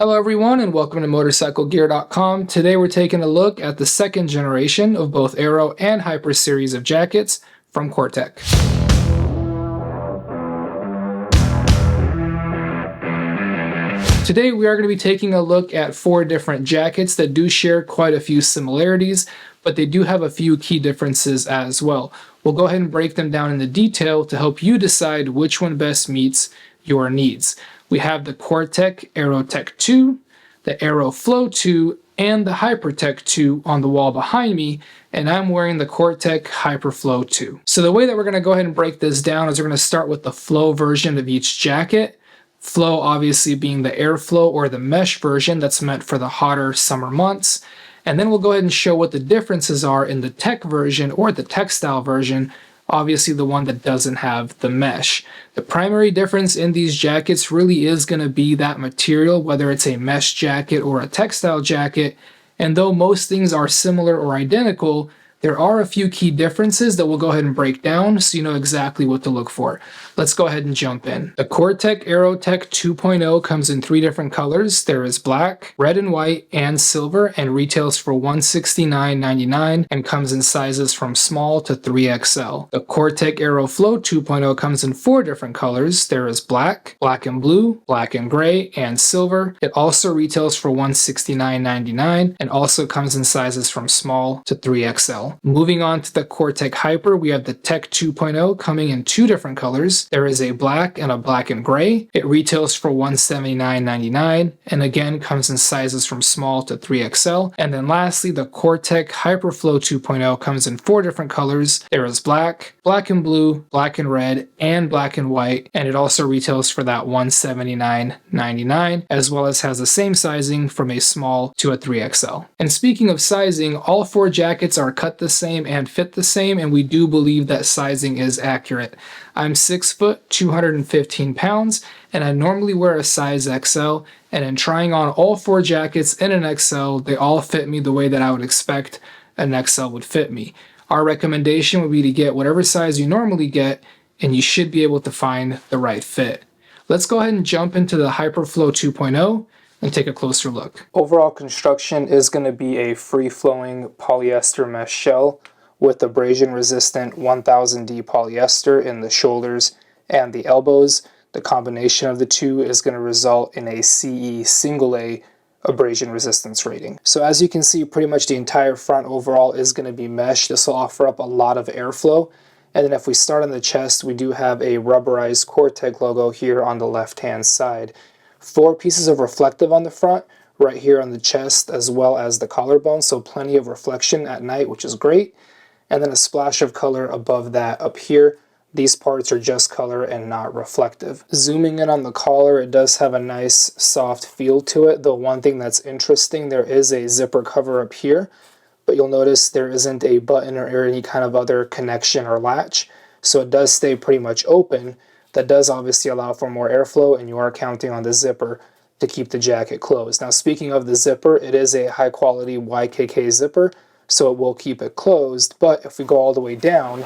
Hello everyone and welcome to Motorcyclegear.com. Today we're taking a look at the second generation of both Aero and Hyper series of jackets from Cortech. Today we are going to be taking a look at 4 different jackets that do share quite a few similarities, but they do have a few key differences as well. We'll go ahead and break them down in the detail to help you decide which one best meets your needs. We have the Cortech Aero Tech 2, the Aero Flo 2, and the Hyper Tech 2 on the wall behind me, and I'm wearing the Cortech Hyper Flo 2. So the way that we're going to go ahead and break this down is we're going to start with the Flo version of each jacket. Flo obviously being the airflow or the mesh version that's meant for the hotter summer months. And then we'll go ahead and show what the differences are in the tech version or the textile version, obviously the one that doesn't have the mesh. The primary difference in these jackets really is going to be that material, whether it's a mesh jacket or a textile jacket. And though most things are similar or identical, there are a few key differences that we'll go ahead and break down so you know exactly what to look for. Let's go ahead and jump in. The Cortech Aero Tech 2.0 comes in 3 different colors. There is black, red and white, and silver, and retails for $169.99 and comes in sizes from small to 3XL. The Cortech Aero Flo 2.0 comes in 4 different colors. There is black, black and blue, black and gray, and silver. It also retails for $169.99 and also comes in sizes from small to 3XL. Moving on to the Cortech Hyper, we have the Tech 2.0 coming in 2 different colors. There is a black and a black and gray. It retails for $179.99 and again comes in sizes from small to 3XL. And then lastly, the Cortech Hyper Flo 2.0 comes in 4 different colors. There is black, black and blue, black and red, and black and white, and it also retails for that $179.99, as well as has the same sizing from a small to a 3XL. And speaking of sizing, all 4 jackets are cut the same and fit the same, and we do believe that sizing is accurate. I'm 6 foot, 215 pounds, and I normally wear a size XL, and in trying on all 4 jackets in an XL, they all fit me the way that I would expect an XL would fit me. Our recommendation would be to get whatever size you normally get, and you should be able to find the right fit. Let's go ahead and jump into the Hyper Flo 2.0 and take a closer look. Overall construction is going to be a free-flowing polyester mesh shell with abrasion-resistant 1000D polyester in the shoulders and the elbows. The combination of the two is going to result in a CE single A abrasion resistance rating. So as you can see, pretty much the entire front overall is going to be mesh. This will offer up a lot of airflow. And then if we start on the chest, we do have a rubberized Cortech logo here on the left-hand side. 4 pieces of reflective on the front, right here on the chest, as well as the collarbone, so plenty of reflection at night, which is great. And then a splash of color above that up here. These parts are just color and not reflective. Zooming in on the collar, it does have a nice soft feel to it, though one thing that's interesting, there is a zipper cover up here, but you'll notice there isn't a button or any kind of other connection or latch, so it does stay pretty much open. That does obviously allow for more airflow, and you are counting on the zipper to keep the jacket closed. Now speaking of the zipper, it is a high quality YKK zipper, so it will keep it closed, but if we go all the way down,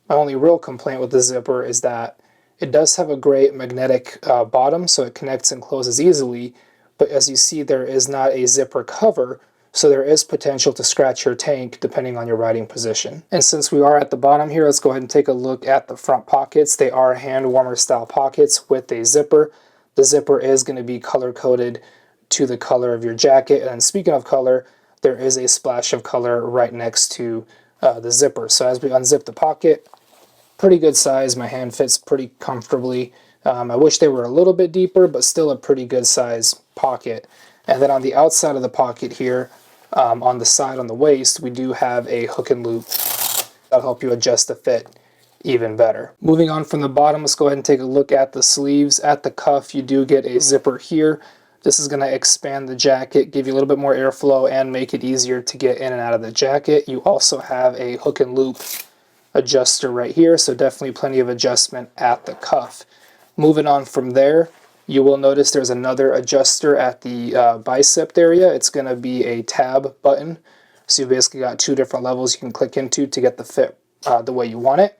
my only real complaint with the zipper is that it does have a great magnetic bottom, so it connects and closes easily, but as you see, there is not a zipper cover, so there is potential to scratch your tank depending on your riding position. And since we are at the bottom here, let's go ahead and take a look at the front pockets. They are hand warmer style pockets with a zipper. The zipper is going to be color coded to the color of your jacket, and speaking of color, there is a splash of color right next to the zipper. So as we unzip the pocket, pretty good size. My hand fits pretty comfortably. I wish they were a little bit deeper, but still a pretty good size pocket. And then on the outside of the pocket here, on the side on the waist, we do have a hook and loop that'll help you adjust the fit even better. Moving on from the bottom, let's go ahead and take a look at the sleeves. At the cuff, you do get a zipper here. This is going to expand the jacket, give you a little bit more airflow, and make it easier to get in and out of the jacket. You also have a hook and loop adjuster right here, so definitely plenty of adjustment at the cuff. Moving on from there, you will notice there's another adjuster at the bicep area. It's going to be a tab button, so you basically got 2 different levels you can click into to get the fit the way you want it.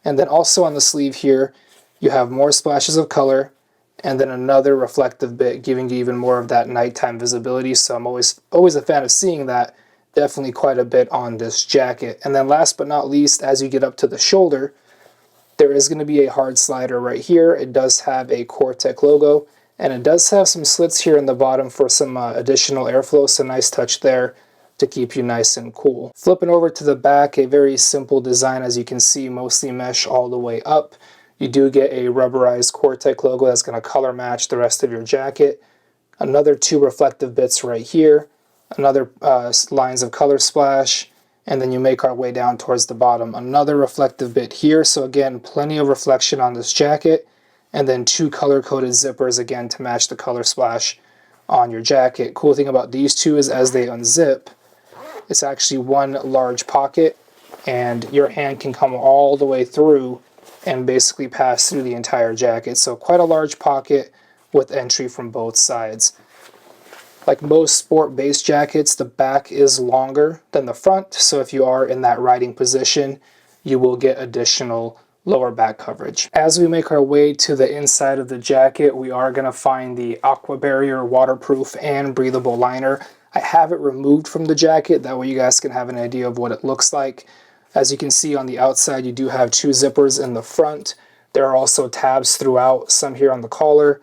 And then also on the sleeve here, you have more splashes of color, and then another reflective bit giving you even more of that nighttime visibility. So I'm always a fan of seeing that. Definitely quite a bit on this jacket. And then last but not least, as you get up to the shoulder, there is going to be a hard slider right here. It does have a Cortech logo, and it does have some slits here in the bottom for some additional airflow, so nice touch there to keep you nice and cool. Flipping over to the back, a very simple design, as you can see, mostly mesh all the way up. You do get a rubberized Cortech logo that's going to color match the rest of your jacket. Another two reflective bits right here, another lines of color splash, and then you make our way down towards the bottom. Another reflective bit here, so again, plenty of reflection on this jacket, and then two color-coded zippers again to match the color splash on your jacket. Cool thing about these two is as they unzip, it's actually one large pocket, and your hand can come all the way through and basically pass through the entire jacket. So quite a large pocket with entry from both sides. Like most sport-based jackets, the back is longer than the front, so if you are in that riding position, you will get additional lower back coverage. As we make our way to the inside of the jacket, we are going to find the Aqua Barrier waterproof and breathable liner. I have it removed from the jacket, that way you guys can have an idea of what it looks like. As you can see on the outside, you do have two zippers in the front. There are also tabs throughout, some here on the collar,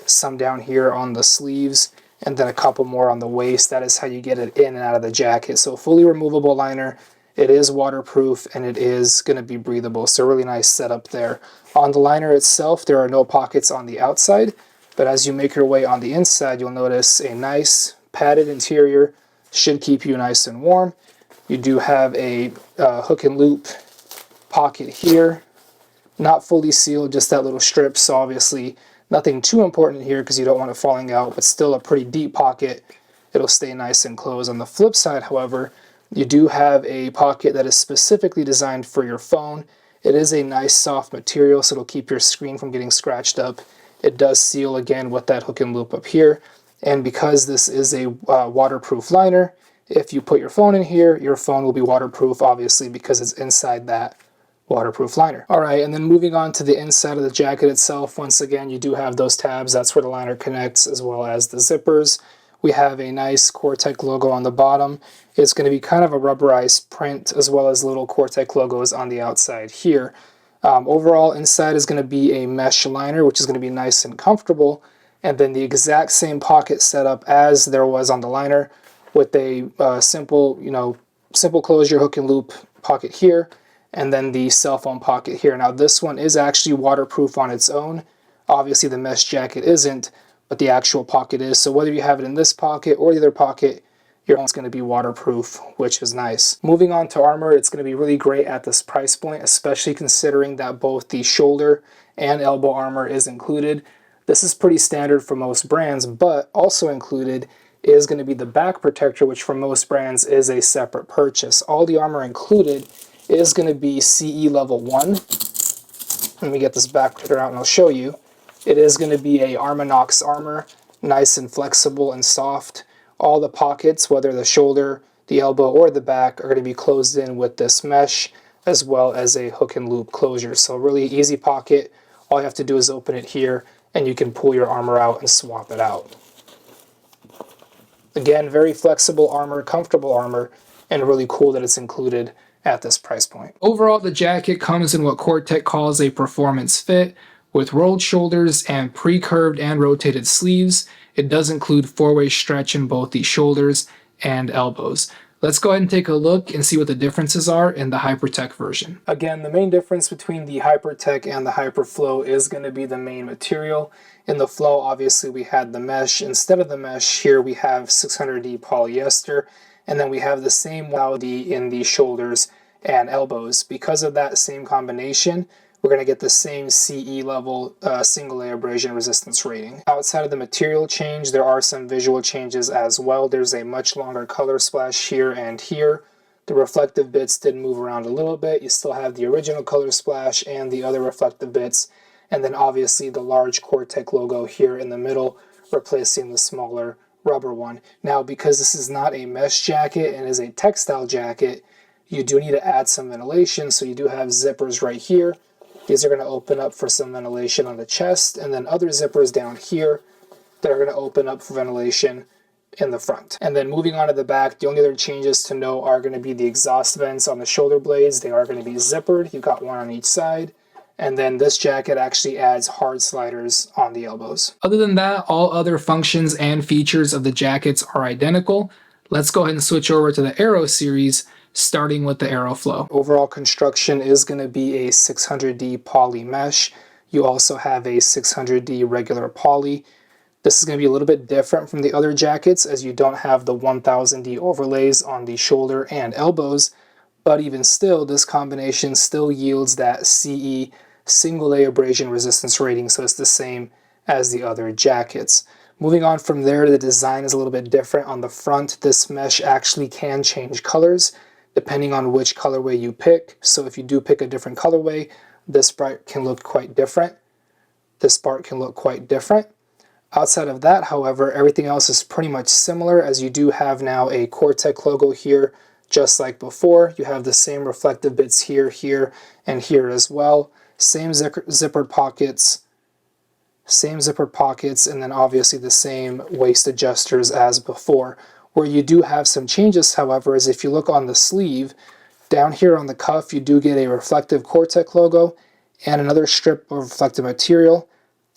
some down here on the sleeves, and then a couple more on the waist. That is how you get it in and out of the jacket. So fully removable liner, it is waterproof, and it is going to be breathable. So really nice setup there. On the liner itself, there are no pockets on the outside, but as you make your way on the inside, you'll notice a nice padded interior. Should keep you nice and warm. You do have a hook and loop pocket here. Not fully sealed, just that little strip, so obviously nothing too important here because you don't want it falling out, but still a pretty deep pocket. It'll stay nice and closed. On the flip side, however, you do have a pocket that is specifically designed for your phone. It is a nice soft material, so it'll keep your screen from getting scratched up. It does seal again with that hook and loop up here. And because this is a waterproof liner, if you put your phone in here, your phone will be waterproof, obviously, because it's inside that waterproof liner. All right, and then moving on to the inside of the jacket itself, once again, you do have those tabs. That's where the liner connects, as well as the zippers. We have a nice Cortech logo on the bottom. It's going to be kind of a rubberized print, as well as little Cortech logos on the outside here. Overall, inside is going to be a mesh liner, which is going to be nice and comfortable, and then the exact same pocket setup as there was on the liner, with a simple close your hook and loop pocket here, and then the cell phone pocket here. Now this one is actually waterproof on its own. Obviously the mesh jacket isn't, but the actual pocket is. So whether you have it in this pocket or the other pocket, your phone's going to be waterproof, which is nice. Moving on to armor, it's going to be really great at this price point, especially considering that both the shoulder and elbow armor is included. This is pretty standard for most brands, but also included is going to be the back protector, which for most brands is a separate purchase. All the armor included is going to be CE level 1. Let me get this back protector out and I'll show you. It is going to be a Armanox armor, nice and flexible and soft. All the pockets, whether the shoulder, the elbow, or the back, are going to be closed in with this mesh, as well as a hook and loop closure. So really easy pocket. All you have to do is open it here, and you can pull your armor out and swap it out. Again, very flexible armor, comfortable armor, and really cool that it's included at this price point. Overall, the jacket comes in what Cortech calls a performance fit, with rolled shoulders and pre-curved and rotated sleeves. It does include 4-way stretch in both the shoulders and elbows. Let's go ahead and take a look and see what the differences are in the Hyper Tech version. Again, the main difference between the Hyper Tech and the Hyper Flo is going to be the main material. In the Flo, obviously, we had the mesh. Instead of the mesh, here we have 600D polyester, and then we have the same quality in the shoulders and elbows. Because of that same combination, we're going to get the same CE level single layer abrasion resistance rating. Outside of the material change, there are some visual changes as well. There's a much longer color splash here and here. The reflective bits did move around a little bit. You still have the original color splash and the other reflective bits, and then obviously the large Cortech logo here in the middle, replacing the smaller rubber one. Now, because this is not a mesh jacket and is a textile jacket, you do need to add some ventilation, so you do have zippers right here These are going to open up for some ventilation on the chest, and then other zippers down here that are going to open up for ventilation in the front. And then moving on to the back, the only other changes to note are going to be the exhaust vents on the shoulder blades. They are going to be zippered. You've got one on each side. And then this jacket actually adds hard sliders on the elbows. Other than that, all other functions and features of the jackets are identical. Let's go ahead and switch over to the Aero series, starting with the Aero Flo. Overall construction is going to be a 600D poly mesh. You also have a 600D regular poly. This is going to be a little bit different from the other jackets as you don't have the 1000D overlays on the shoulder and elbows, but even still, this combination still yields that CE single A abrasion resistance rating, so it's the same as the other jackets. Moving on from there, the design is a little bit different. On the front, this mesh actually can change colors depending on which colorway you pick. So if you do pick a different colorway, this part can look quite different. This part can look quite different. Outside of that, however, everything else is pretty much similar, as you do have now a Cortech logo here, just like before. You have the same reflective bits here, here, and here as well. Same zippered pockets, and then obviously the same waist adjusters as before. Where you do have some changes, however, is if you look on the sleeve, down here on the cuff, you do get a reflective Cortech logo and another strip of reflective material,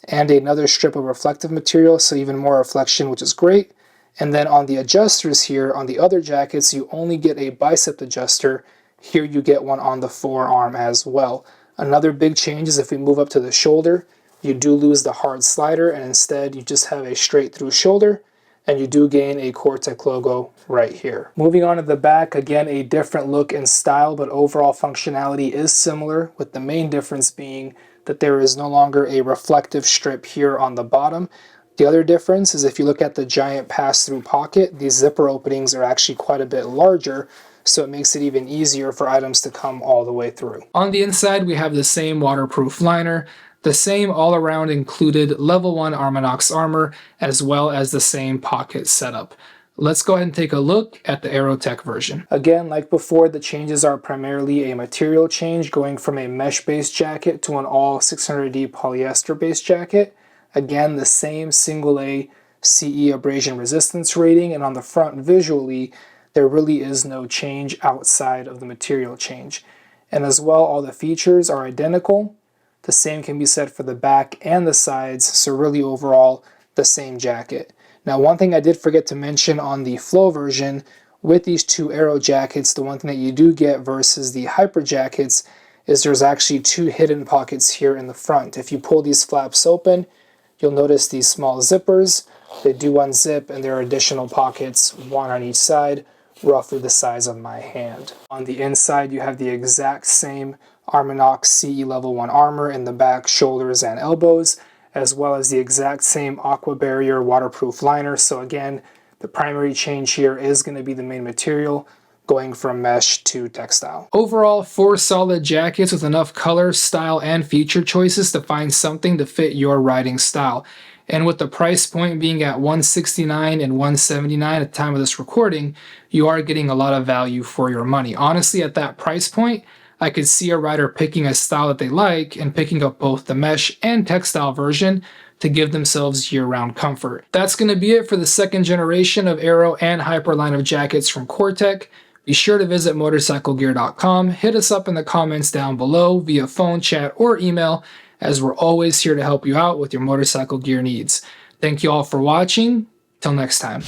and another strip of reflective material, so even more reflection, which is great. And then on the adjusters here, on the other jackets, you only get a bicep adjuster. Here you get one on the forearm as well. Another big change is if we move up to the shoulder, you do lose the hard slider, and instead you just have a straight through shoulder, and you do gain a Cortech logo right here. Moving on to the back, again, a different look and style, but overall functionality is similar, with the main difference being that there is no longer a reflective strip here on the bottom. The other difference is if you look at the giant pass-through pocket, these zipper openings are actually quite a bit larger, so it makes it even easier for items to come all the way through. On the inside, we have the same waterproof liner, the same all-around included level 1 Armanox armor, as well as the same pocket setup. Let's go ahead and take a look at the Aero Tech version. Again, like before, the changes are primarily a material change, going from a mesh-based jacket to an all 600D polyester-based jacket. Again, the same single A CE abrasion resistance rating, and on the front visually, there really is no change outside of the material change. And as well, all the features are identical. The same can be said for the back and the sides, so really overall, the same jacket. Now, one thing I did forget to mention on the Flo version, with these two Aero jackets, the one thing that you do get versus the Hyper jackets is there's actually two hidden pockets here in the front. If you pull these flaps open, you'll notice these small zippers. They do unzip, and there are additional pockets, one on each side, roughly the size of my hand. On the inside, you have the exact same Armanox CE Level 1 armor in the back, shoulders, and elbows, as well as the exact same Aqua Barrier waterproof liner. So again, the primary change here is going to be the main material, going from mesh to textile. Overall, 4 solid jackets with enough color, style, and feature choices to find something to fit your riding style. And with the price point being at $169 and $179 at the time of this recording, you are getting a lot of value for your money. Honestly, at that price point, I could see a rider picking a style that they like and picking up both the mesh and textile version to give themselves year-round comfort. That's going to be it for the second generation of Aero and Hyper line of jackets from Cortech. Be sure to visit Motorcyclegear.com. Hit us up in the comments down below via phone, chat, or email, as we're always here to help you out with your motorcycle gear needs. Thank you all for watching. Till next time.